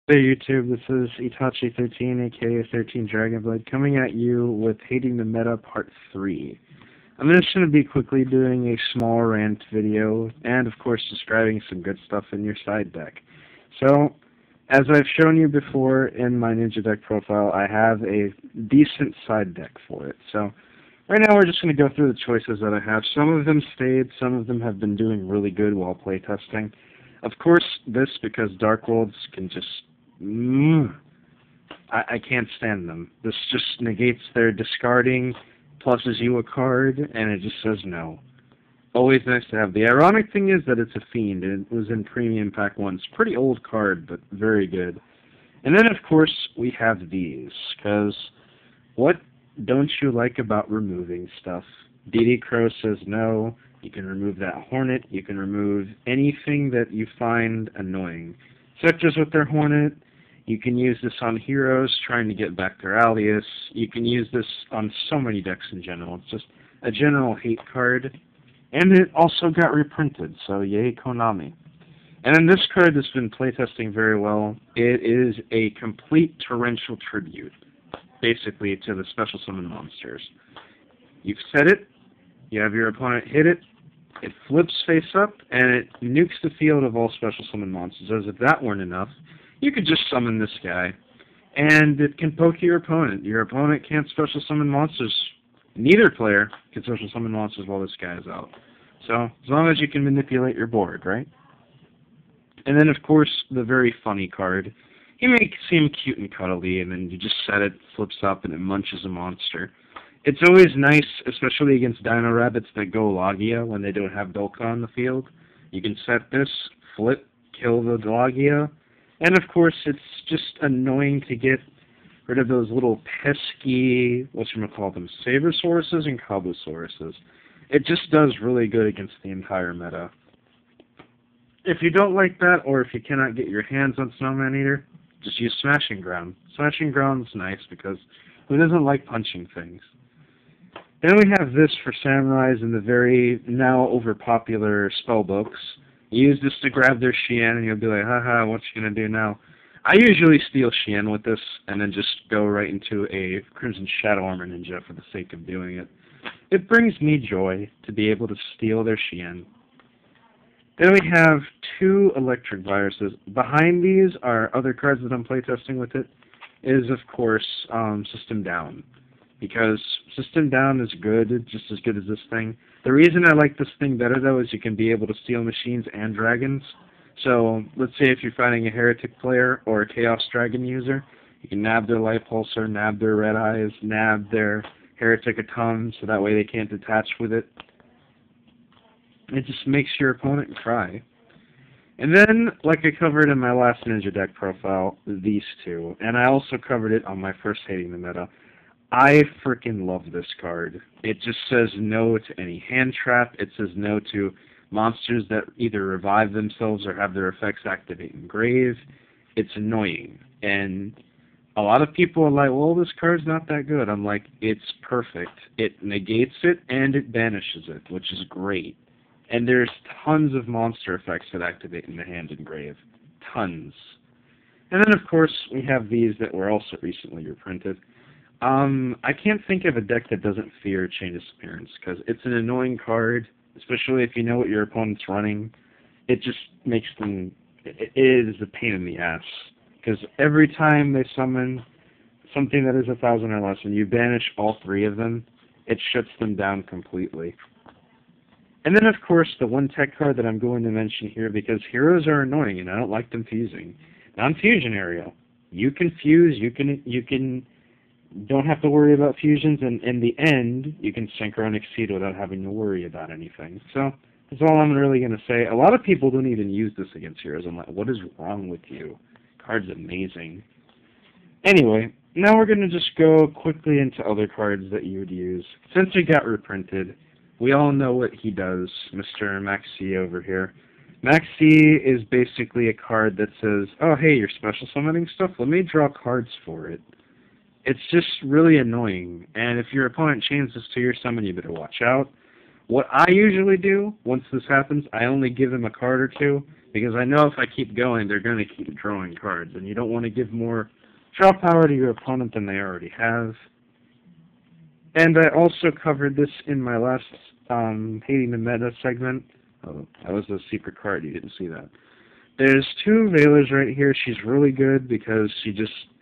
Hey YouTube, this is Itachi13, aka 13 Dragonblade, coming at you with Hating the Meta Part 3. I'm just going to be quickly doing a small rant video, and of course describing some good stuff in your side deck. So, as I've shown you before in my Ninja Deck profile, I have a decent side deck for it. So, right now we're just going to go through the choices that I have. Some of them stayed, some of them have been doing really good while playtesting. Of course, this because Dark Worlds can just I can't stand them. This just negates their discarding, pluses you a card, and it just says no. Always nice to have. The ironic thing is that it's a Fiend, and it was in Premium Pack 1. It's a pretty old card, but very good. And then, of course, we have these, because what don't you like about removing stuff? DD Crow says no. You can remove that Hornet. You can remove anything that you find annoying. Such as with their Hornet, you can use this on heroes trying to get back their alias. You can use this on so many decks in general. It's just a general hate card. And it also got reprinted, so yay Konami. And then this card that's been playtesting very well, it is a complete torrential tribute, basically, to the special summon monsters. You've set it, you have your opponent hit it, it flips face up, and it nukes the field of all special summon monsters. As if that weren't enough, you could just summon this guy, and it can poke your opponent. Your opponent can't special summon monsters. Neither player can special summon monsters while this guy is out. So, as long as you can manipulate your board, right? And then, of course, the very funny card. He may seem cute and cuddly, and then you just set it, flips up, and it munches a monster. It's always nice, especially against Dino Rabbits that go Logia when they don't have Dolka on the field. You can set this, flip, kill the Logia, and of course it's just annoying to get rid of those little pesky, whatchamacallit them, Sabersauruses and Kabusauruses. It just does really good against the entire meta. If you don't like that, or if you cannot get your hands on Snowman Eater, just use Smashing Ground. Smashing Ground's nice because who doesn't like punching things? Then we have this for Samurais in the very now overpopular spellbooks. You use this to grab their Shien, and you'll be like, haha, what you gonna do now? I usually steal Shien with this, and then just go right into a Crimson Shadow Armor Ninja for the sake of doing it. It brings me joy to be able to steal their Shien. Then we have two Electric Viruses. Behind these are other cards that I'm playtesting with it, is of course System Down. Because System Down is good, just as good as this thing. The reason I like this thing better, though, is you can be able to steal machines and dragons. So, let's say if you're fighting a Heretic player or a Chaos Dragon user, you can nab their Life Pulsar, nab their Red Eyes, nab their Heretic Atom, so that way they can't detach with it. It just makes your opponent cry. And then, like I covered in my last Ninja Deck profile, these two. And I also covered it on my first Hating the Meta. I freaking love this card. It just says no to any hand trap. It says no to monsters that either revive themselves or have their effects activate in grave. It's annoying. And a lot of people are like, well, this card's not that good. I'm like, it's perfect. It negates it and it banishes it, which is great. And there's tons of monster effects that activate in the hand in grave. Tons. And then, of course, we have these that were also recently reprinted. I can't think of a deck that doesn't fear Chain Disappearance, because it's an annoying card, especially if you know what your opponent's running. It just makes them, it is a pain in the ass, because every time they summon something that is 1,000 or less, and you banish all three of them, it shuts them down completely. And then, of course, the one tech card that I'm going to mention here, because heroes are annoying, and I don't like them fusing. Non-fusion Ariel. You can fuse, you can don't have to worry about fusions, and in the end, you can synchro and exceed without having to worry about anything. So, that's all I'm really going to say. A lot of people don't even use this against heroes. I'm like, what is wrong with you? Card's amazing. Anyway, now we're going to just go quickly into other cards that you would use. Since it got reprinted, we all know what he does, Mr. Maxi over here. Maxi is basically a card that says, oh, hey, you're special summoning stuff? Let me draw cards for it. It's just really annoying, and if your opponent chains this to your summon, you better watch out. What I usually do, once this happens, I only give them a card or two, because I know if I keep going, they're going to keep drawing cards, and you don't want to give more draw power to your opponent than they already have. And I also covered this in my last Hating the Meta segment. Oh, that was a secret card, you didn't see that. There's two Veilers right here. She's really good because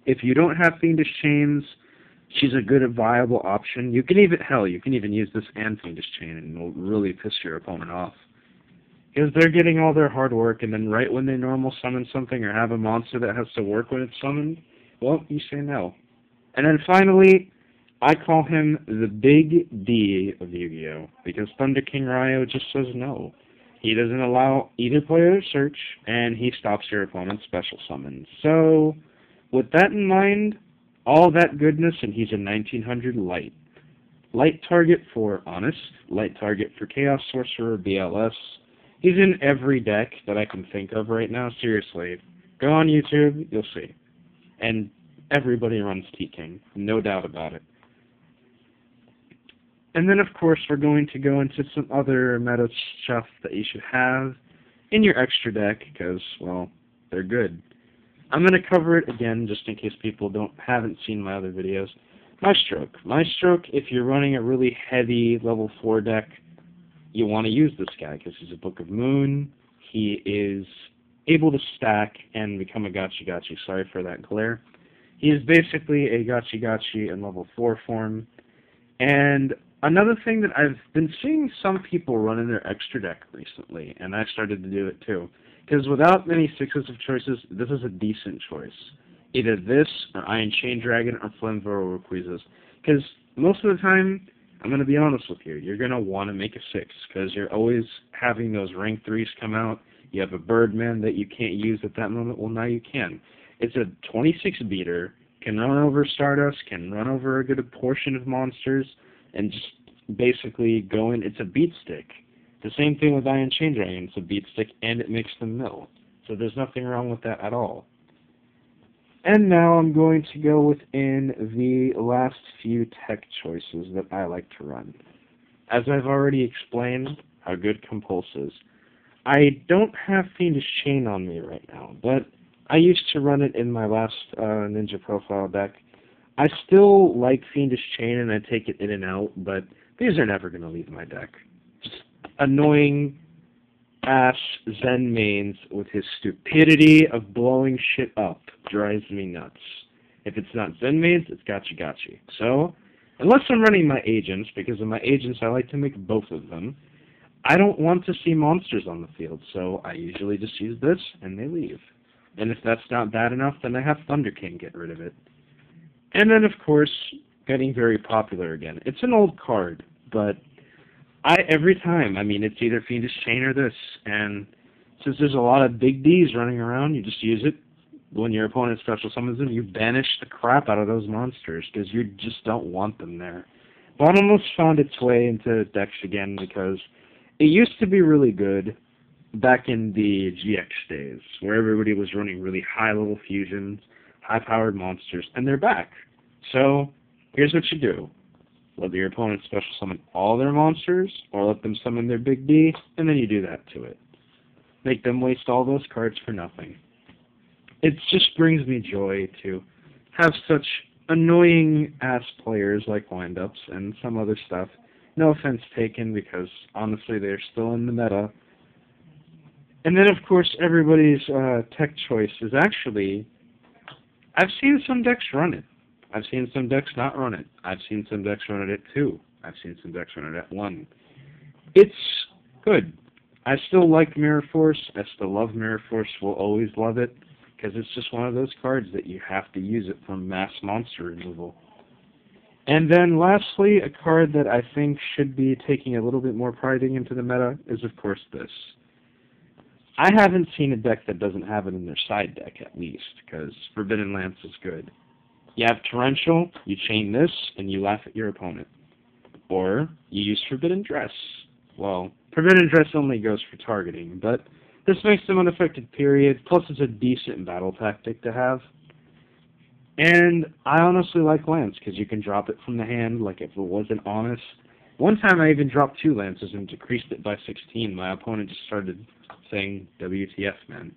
if you don't have Fiendish Chains, she's a good, viable option. You can even use this and Fiendish Chain, and it'll really piss your opponent off. Because they're getting all their hard work, and then right when they normal summon something or have a monster that has to work when it's summoned, well, you say no. And then finally, I call him the Big D of Yu-Gi-Oh! Because Thunder King Ryo just says no. He doesn't allow either player to search, and he stops your opponent's special summons. So, with that in mind, all that goodness, and he's a 1900 light. Light target for Honest, light target for Chaos Sorcerer, BLS. He's in every deck that I can think of right now, seriously. Go on YouTube, you'll see. And everybody runs T-King, no doubt about it. And then, of course, we're going to go into some other meta stuff that you should have in your extra deck, because, well, they're good. I'm going to cover it again, just in case people haven't seen my other videos. Maestroke. Maestroke, if you're running a really heavy level 4 deck, you want to use this guy, because he's a Book of Moon. He is able to stack and become a Gachi-Gachi. Sorry for that glare. He is basically a Gachi-Gachi in level 4 form. And another thing that I've been seeing some people run in their extra deck recently, and I started to do it too, because without many sixes of choices, this is a decent choice. Either this, or Iron Chain Dragon, or Flamvora or Rayquaza. Because most of the time, I'm going to be honest with you, you're going to want to make a 6, because you're always having those rank 3s come out. You have a Birdman that you can't use at that moment. Well, now you can. It's a 26 beater, can run over Stardust, can run over a good portion of monsters, and just basically go in. It's a beat stick. The same thing with Iron Chain Dragon. It's a beat stick, and it makes them mill. So there's nothing wrong with that at all. And now I'm going to go within the last few tech choices that I like to run. As I've already explained how good Compulse is, I don't have Fiendish Chain on me right now, but I used to run it in my last Ninja Profile deck. I still like Fiendish Chain, and I take it in and out, but these are never going to leave my deck. Just annoying ass Zen mains with his stupidity of blowing shit up drives me nuts. If it's not Zen mains, it's Gachi-Gachi. So, unless I'm running my agents, because in my agents I like to make both of them, I don't want to see monsters on the field, so I usually just use this, and they leave. And if that's not bad enough, then I have Thunder King get rid of it. And then, of course, getting very popular again. It's an old card, but every time, it's either Fiendish Chain or this, and since there's a lot of big Ds running around, you just use it. When your opponent special summons them, you banish the crap out of those monsters, because you just don't want them there. But it almost found its way into decks again, because it used to be really good back in the GX days, where everybody was running really high-level fusions, high-powered monsters, and they're back. So, here's what you do. Let your opponent special summon all their monsters, or let them summon their big D, and then you do that to it. Make them waste all those cards for nothing. It just brings me joy to have such annoying-ass players like Windups and some other stuff. No offense taken, because honestly they're still in the meta. And then, of course, everybody's tech choice is actually, I've seen some decks run it. I've seen some decks not run it. I've seen some decks run it at 2. I've seen some decks run it at 1. It's good. I still like Mirror Force. I still love Mirror Force. Will always love it, because it's just one of those cards that you have to use it for mass monster removal. And then lastly, a card that I think should be taking a little bit more priding into the meta is, of course, this. I haven't seen a deck that doesn't have it in their side deck, at least, because Forbidden Lance is good. You have Torrential, you chain this, and you laugh at your opponent. Or you use Forbidden Dress. Well, Forbidden Dress only goes for targeting, but this makes them unaffected, period. Plus, it's a decent battle tactic to have. And I honestly like Lance, because you can drop it from the hand, like if it wasn't Honest. One time I even dropped 2 lances and decreased it by 16. My opponent just started saying, WTF, man.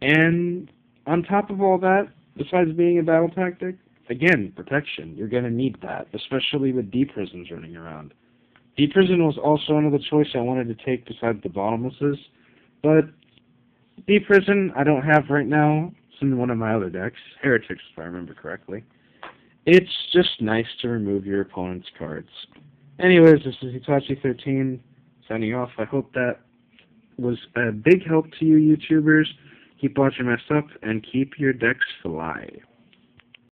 And on top of all that, besides being a battle tactic, again, protection. You're going to need that, especially with D-Prisons running around. D-Prison was also another choice I wanted to take besides the Bottomlesses, but D-Prison I don't have right now. It's in one of my other decks, Heretics if I remember correctly. It's just nice to remove your opponent's cards. Anyways, this is Itachi13 signing off. I hope that was a big help to you YouTubers. Keep watching my stuff and keep your decks fly.